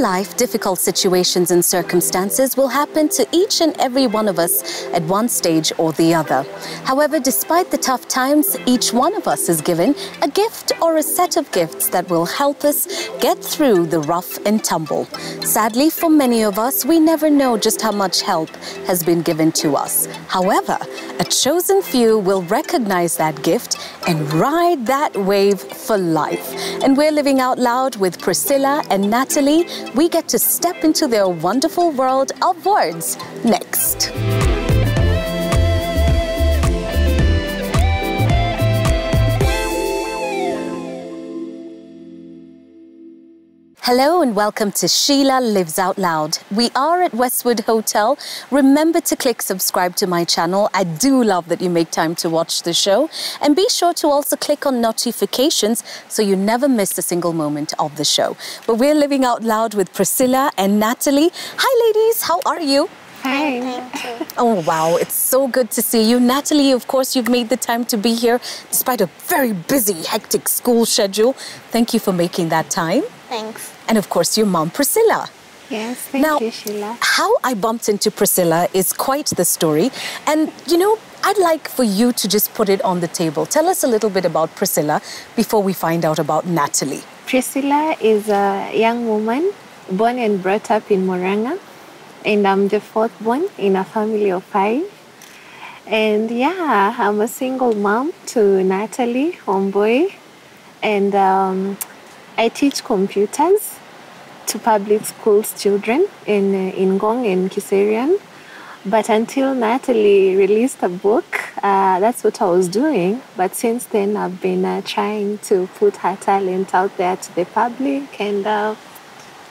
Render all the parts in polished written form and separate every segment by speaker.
Speaker 1: In life, difficult situations and circumstances will happen to each and every one of us at one stage or the other. However, despite the tough times, each one of us is given a gift or a set of gifts that will help us get through the rough and tumble. Sadly, for many of us, we never know just how much help has been given to us. However, a chosen few will recognize that gift and ride that wave for life. And we're living out loud with Priscilla and Natalie. We get to step into their wonderful world of words next. Hello and welcome to Sheila Lives Out Loud. We are at Westwood Hotel. Remember to click subscribe to my channel. I do love that you make time to watch the show. And be sure to also click on notifications so you never miss a single moment of the show. But we're living out loud with Priscilla and Natalie. Hi ladies, how are you?
Speaker 2: Hi.
Speaker 1: Oh wow, it's so good to see you. Natalie, of course, you've made the time to be here despite a very busy, hectic school schedule. Thank you for making that time.
Speaker 2: Thanks.
Speaker 1: And of course, your mom, Priscilla.
Speaker 2: Yes, thank you, Sheila.
Speaker 1: How I bumped into Priscilla is quite the story. And, you know, I'd like for you to just put it on the table. Tell us a little bit about Priscilla before we find out about Natalie.
Speaker 2: Priscilla is a young woman born and brought up in Moranga. And I'm the fourth born in a family of 5. And yeah, I'm a single mom to Natalie, homeboy. And I teach computers to public schools children in Ngong and Kiserian. But until Natalie released a book, that's what I was doing. But since then, I've been trying to put her talent out there to the public and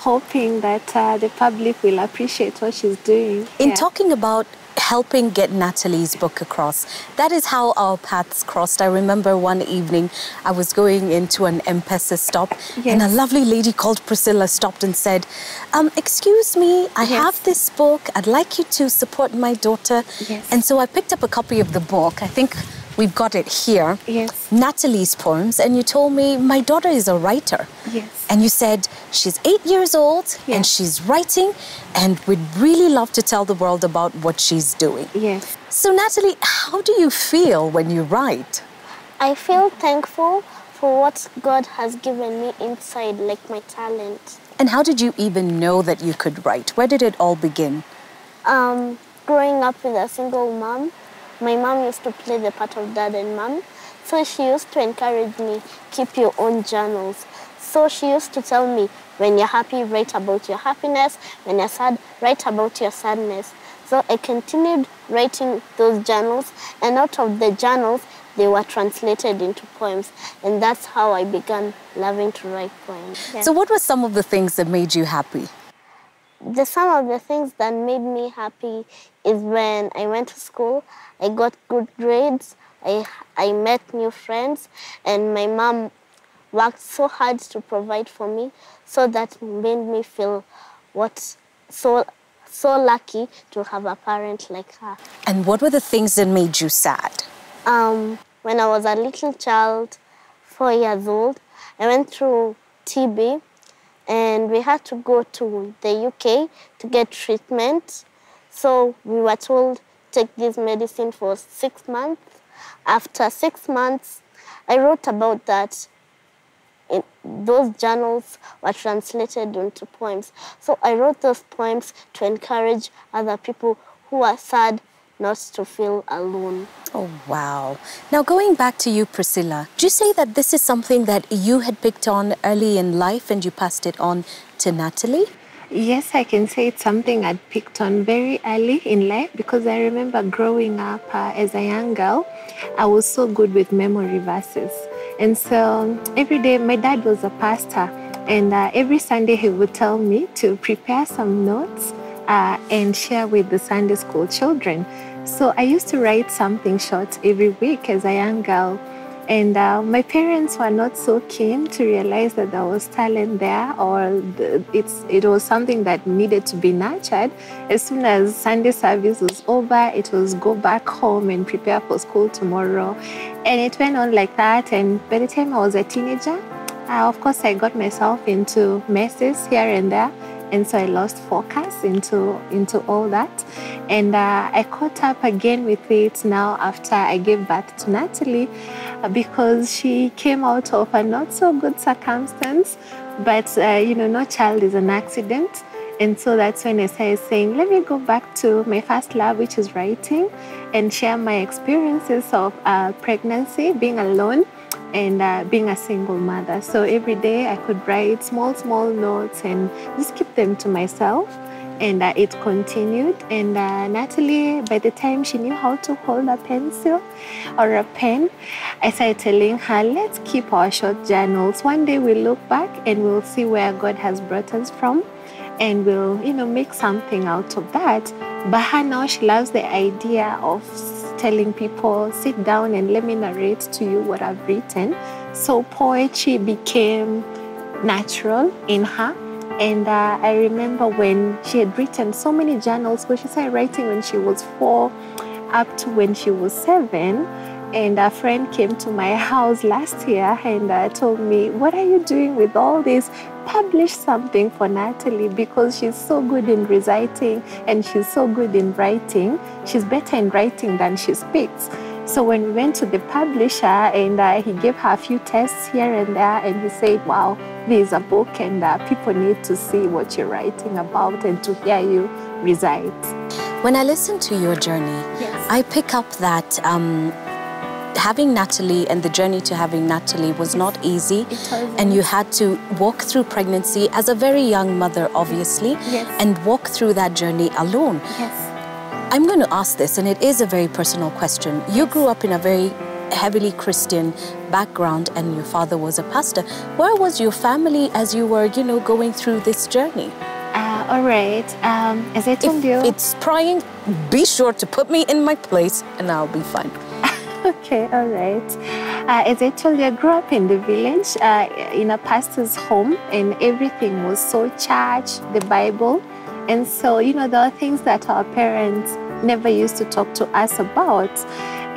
Speaker 2: hoping that the public will appreciate what she's doing.
Speaker 1: In talking about helping get Natalie's book across, that is how our paths crossed. I remember one evening I was going into an M-Pesa stop and a lovely lady called Priscilla stopped and said, excuse me, I have this book. I'd like you to support my daughter. And so I picked up a copy of the book. I think we've got it here. Natalie's poems. And you told me my daughter is a writer. And you said she's 8 years old and she's writing and we'd really love to tell the world about what she's doing. So Natalie, how do you feel when you write?
Speaker 3: I feel thankful for what God has given me inside, like my talent.
Speaker 1: And how did you even know that you could write? Where did it all begin?
Speaker 3: Growing up with a single mom, my mom used to play the part of dad and mom. So she used to encourage me, keep your own journals. So she used to tell me, when you're happy, write about your happiness. When you're sad, write about your sadness. So I continued writing those journals, and out of the journals, they were translated into poems. And that's how I began loving to write poems.
Speaker 1: So what were some of the things that made you happy?
Speaker 3: Some of the things that made me happy is when I went to school, I got good grades, I met new friends, and my mom worked so hard to provide for me, so that made me feel so lucky to have a parent like her.
Speaker 1: And what were the things that made you sad?
Speaker 3: When I was a little child, 4 years old, I went through TB, and we had to go to the UK to get treatment. So we were told, take this medicine for 6 months. After 6 months, I wrote about that. Those journals were translated into poems. So I wrote those poems to encourage other people who are sad not to feel alone.
Speaker 1: Oh, wow. Now, going back to you, Priscilla, do you say that this is something that you had picked on early in life and you passed it on to Natalie?
Speaker 2: Yes, I can say it's something I'd picked on very early in life because I remember growing up as a young girl, I was so good with memory verses. And so every day, my dad was a pastor, and every Sunday he would tell me to prepare some notes and share with the Sunday school children. So I used to write something short every week as a young girl. And my parents were not so keen to realize that there was talent there, or it was something that needed to be nurtured. As soon as Sunday service was over, it was go back home and prepare for school tomorrow. And it went on like that. And by the time I was a teenager, of course, I got myself into messes here and there. And so I lost focus into all that. And I caught up again with it now after I gave birth to Natalie, because she came out of a not so good circumstance. But, no child is an accident. And so that's when I started saying, let me go back to my first love, which is writing, and share my experiences of pregnancy, being alone, and being a single mother. So every day I could write small notes and just keep them to myself. And it continued. And Natalie, by the time she knew how to hold a pencil or a pen, I started telling her, let's keep our short journals. One day we'll look back and we'll see where God has brought us from. And we'll, make something out of that. But her now, she loves the idea of telling people, sit down and let me narrate to you what I've written. So poetry became natural in her. And I remember when she had written so many journals, because she started writing when she was 4 up to when she was 7. And a friend came to my house last year and told me, what are you doing with all this? Publish something for Natalie, because she's so good in reciting and she's so good in writing. She's better in writing than she speaks. So when we went to the publisher and he gave her a few tests here and there, and he said, wow, this is a book and people need to see what you're writing about and to hear you recite.
Speaker 1: When I listen to your journey,
Speaker 2: yes,
Speaker 1: I pick up that having Natalie and the journey to having Natalie was not easy. And you had to walk through pregnancy as a very young mother, obviously,
Speaker 2: yes,
Speaker 1: and walk through that journey alone.
Speaker 2: yes.
Speaker 1: I'm going to ask this, and it is a very personal question. You grew up in a very heavily Christian background and your father was a pastor. Where was your family as you were, going through this journey?
Speaker 2: All right. As I told you...
Speaker 1: it's prying, be sure to put me in my place and I'll be fine.
Speaker 2: Okay, all right. As I told you, I grew up in the village, in a pastor's home, and everything was so church, the Bible. And so, there are things that our parents never used to talk to us about.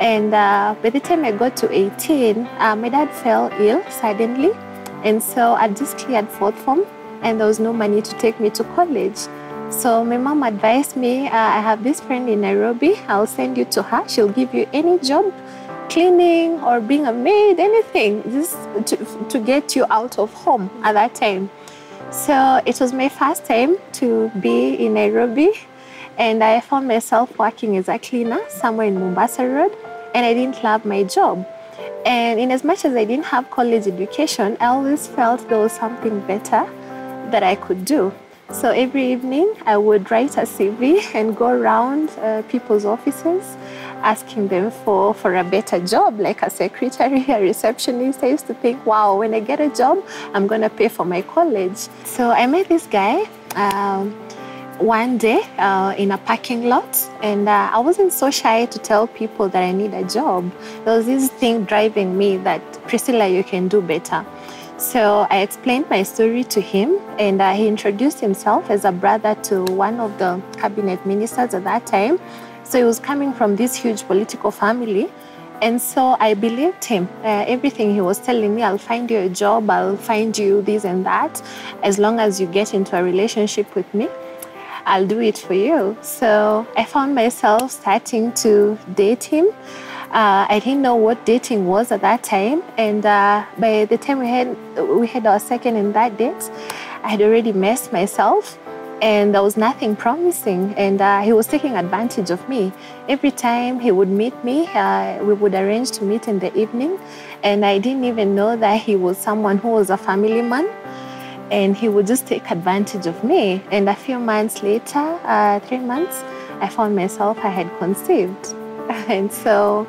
Speaker 2: And by the time I got to 18, my dad fell ill suddenly. And so I just cleared 4th form, and there was no money to take me to college. So my mom advised me, I have this friend in Nairobi, I'll send you to her. She'll give you any job, cleaning or being a maid, anything, just to get you out of home at that time. So it was my first time to be in Nairobi, and I found myself working as a cleaner somewhere in Mombasa Road, and I didn't love my job. And in as much as I didn't have college education, I always felt there was something better that I could do. So every evening I would write a CV and go around people's offices asking them for a better job, like a secretary, a receptionist. I used to think, wow, when I get a job, I'm going to pay for my college. So I met this guy one day in a parking lot, and I wasn't so shy to tell people that I need a job. There was this thing driving me that, Priscilla, you can do better. So I explained my story to him, and he introduced himself as a brother to one of the cabinet ministers at that time. So he was coming from this huge political family. And so I believed him. Everything he was telling me, I'll find you a job, I'll find you this and that. As long as you get into a relationship with me, I'll do it for you. So I found myself starting to date him. I didn't know what dating was at that time. And by the time we had our second and third date, I had already messed myself. And there was nothing promising, and he was taking advantage of me. Every time he would meet me, we would arrange to meet in the evening, and I didn't even know that he was someone who was a family man, and he would just take advantage of me. And a few months later, 3 months, I found myself, I had conceived. And so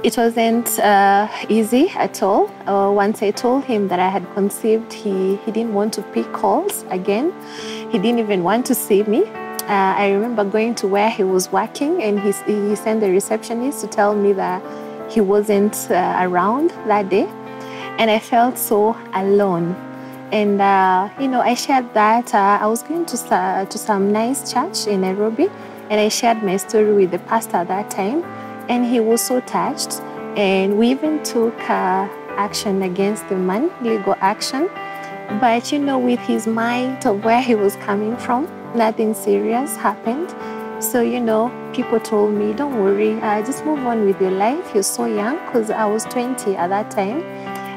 Speaker 2: it wasn't easy at all. Once I told him that I had conceived, he didn't want to pick calls again. He didn't even want to see me. I remember going to where he was working, and he sent the receptionist to tell me that he wasn't around that day. And I felt so alone. And, I shared that I was going to some nice church in Nairobi, and I shared my story with the pastor at that time. And he was so touched, and we even took action against the man, legal action. But, you know, with his mind of where he was coming from, nothing serious happened. So, you know, people told me, don't worry, just move on with your life. You're so young, because I was 20 at that time.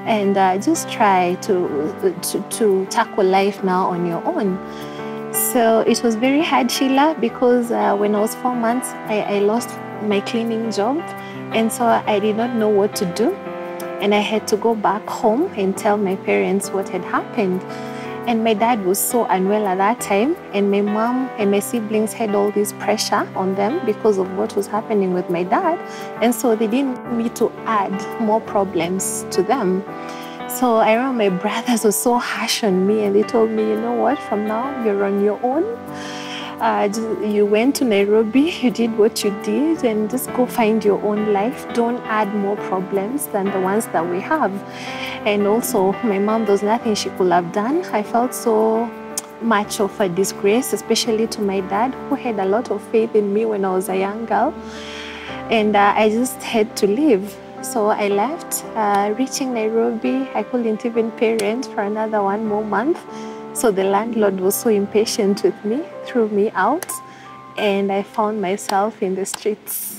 Speaker 2: And just try to tackle life now on your own. So it was very hard, Sheila, because when I was 4 months, I lost my cleaning job. And so I did not know what to do. And I had to go back home and tell my parents what had happened. And my dad was so unwell at that time. And my mom and my siblings had all this pressure on them because of what was happening with my dad. And so they didn't want me to add more problems to them. So I remember my brothers were so harsh on me, and they told me, you know what, from now you're on your own. You went to Nairobi, you did what you did, and just go find your own life. Don't add more problems than the ones that we have. And also, my mom, there was nothing she could have done. I felt so much of a disgrace, especially to my dad, who had a lot of faith in me when I was a young girl. And I just had to leave. So I left. Reaching Nairobi, I couldn't even pay rent for another 1 more month. So the landlord was so impatient with me, threw me out, and I found myself in the streets.